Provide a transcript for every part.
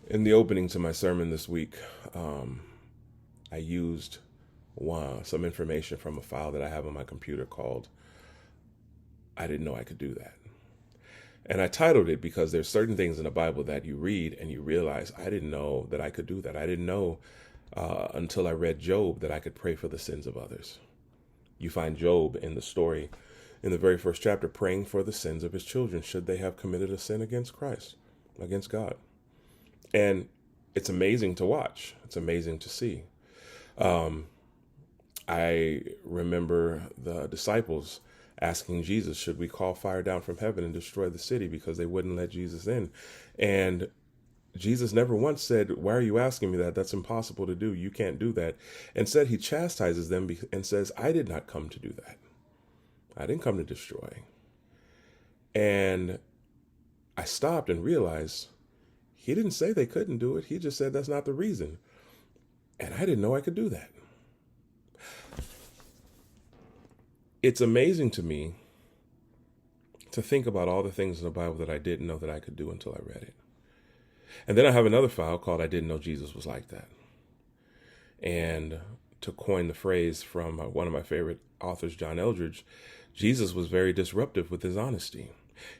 In the opening to my sermon this week, I used some information from a file that I have on my computer called I Didn't Know I Could Do That. And I titled it because there's certain things in the Bible that you read and you realize I didn't know that I could do that. I didn't know until I read Job that I could pray for the sins of others. You find Job in the story in the very first chapter praying for the sins of his children should they have committed a sin against Christ, against God. And it's amazing to watch. It's amazing to see. I remember the disciples asking Jesus, should we call fire down from heaven and destroy the city because they wouldn't let Jesus in? And Jesus never once said, why are you asking me that? That's impossible to do. You can't do that. Instead, he chastises them and says, I did not come to do that. I didn't come to destroy. And I stopped and realized he didn't say they couldn't do it. He just said that's not the reason. And I didn't know I could do that. It's amazing to me to think about all the things in the Bible that I didn't know that I could do until I read it. And then I have another file called I Didn't Know Jesus Was Like That. And to coin the phrase from one of my favorite authors, John Eldridge, Jesus was very disruptive with his honesty.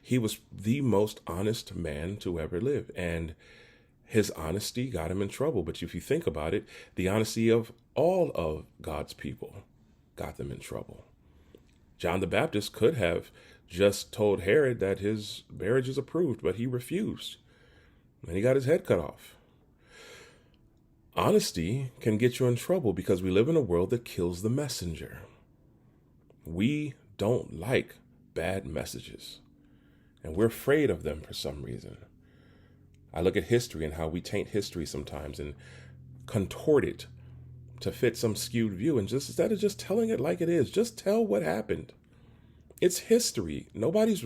He was the most honest man to ever live. And his honesty got him in trouble. But if you think about it, the honesty of all of God's people got them in trouble. John the Baptist could have just told Herod that his marriage is approved, but he refused. And he got his head cut off. Honesty can get you in trouble because we live in a world that kills the messenger. We don't like bad messages, and we're afraid of them for some reason. I look at history and how we taint history sometimes and contort it to fit some skewed view. And just instead of just telling it like it is, just tell what happened. It's history. Nobody's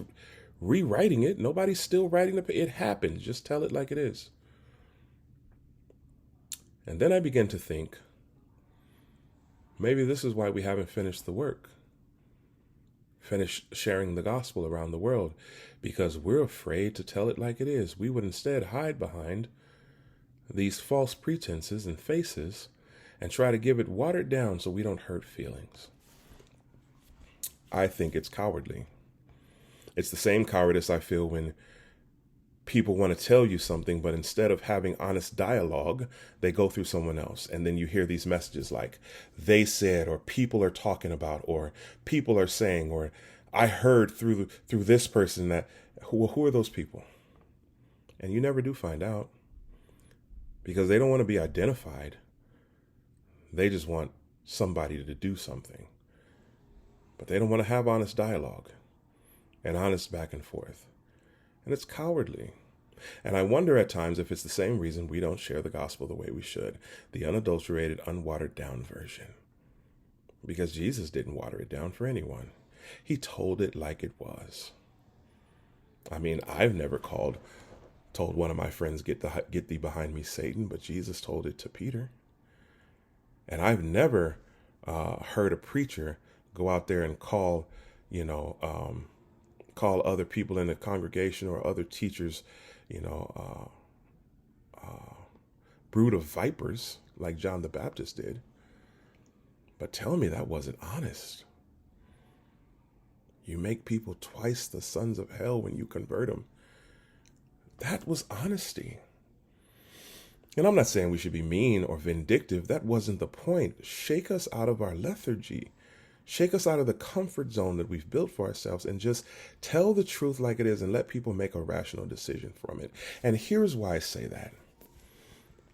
rewriting it. Nobody's still writing it happened. Just tell it like it is. And then I begin to think, maybe this is why we haven't finished the work. Finished sharing the gospel around the world, because we're afraid to tell it like it is. We would instead hide behind these false pretenses and faces and try to give it watered down so we don't hurt feelings. I think it's cowardly. It's the same cowardice I feel when people want to tell you something, but instead of having honest dialogue, they go through someone else. And then you hear these messages like, they said, or people are talking about, or people are saying, or I heard through this person that, who are those people? And you never do find out because they don't want to be identified. They just want somebody to do something. But they don't want to have honest dialogue and honest back and forth. And it's cowardly. And I wonder at times if it's the same reason we don't share the gospel the way we should, the unadulterated, unwatered down version. Because Jesus didn't water it down for anyone. He told it like it was. I mean, I've never told one of my friends, get thee behind me, Satan, but Jesus told it to Peter. And I've never heard a preacher go out there and call other people in the congregation or other teachers, brood of vipers like John the Baptist did. But tell me that wasn't honest. You make people twice the sons of hell when you convert them. That was honesty. And I'm not saying we should be mean or vindictive. That wasn't the point. Shake us out of our lethargy. Shake us out of the comfort zone that we've built for ourselves and just tell the truth like it is and let people make a rational decision from it. And here's why I say that.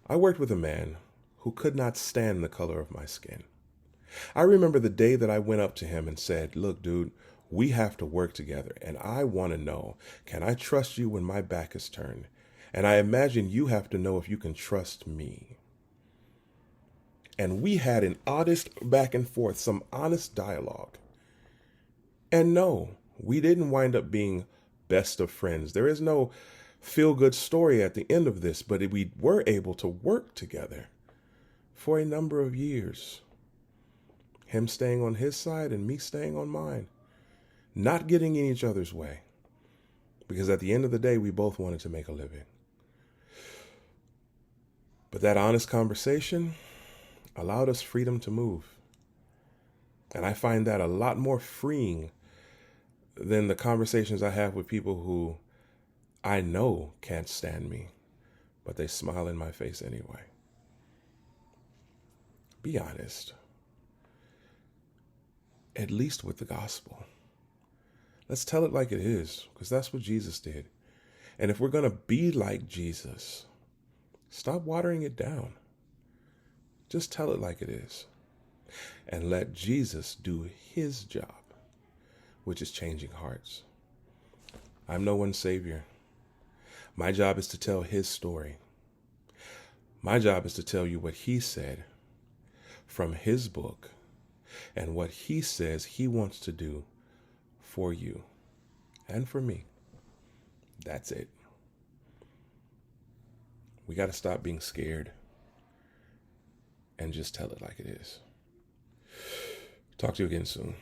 I worked with a man who could not stand the color of my skin. I remember the day that I went up to him and said, look, dude, we have to work together. And I want to know, can I trust you when my back is turned? And I imagine you have to know if you can trust me. And we had an honest back and forth, some honest dialogue. And no, we didn't wind up being best of friends. There is no feel-good story at the end of this, but we were able to work together for a number of years. Him staying on his side and me staying on mine. Not getting in each other's way. Because at the end of the day, we both wanted to make a living. But that honest conversation allowed us freedom to move. And I find that a lot more freeing than the conversations I have with people who I know can't stand me, but they smile in my face anyway. Be honest, at least with the gospel. Let's tell it like it is, because that's what Jesus did. And if we're going to be like Jesus, stop watering it down. Just tell it like it is. And let Jesus do his job, which is changing hearts. I'm no one's savior. My job is to tell his story. My job is to tell you what he said from his book and what he says he wants to do for you and for me. That's it. We got to stop being scared and just tell it like it is. Talk to you again soon.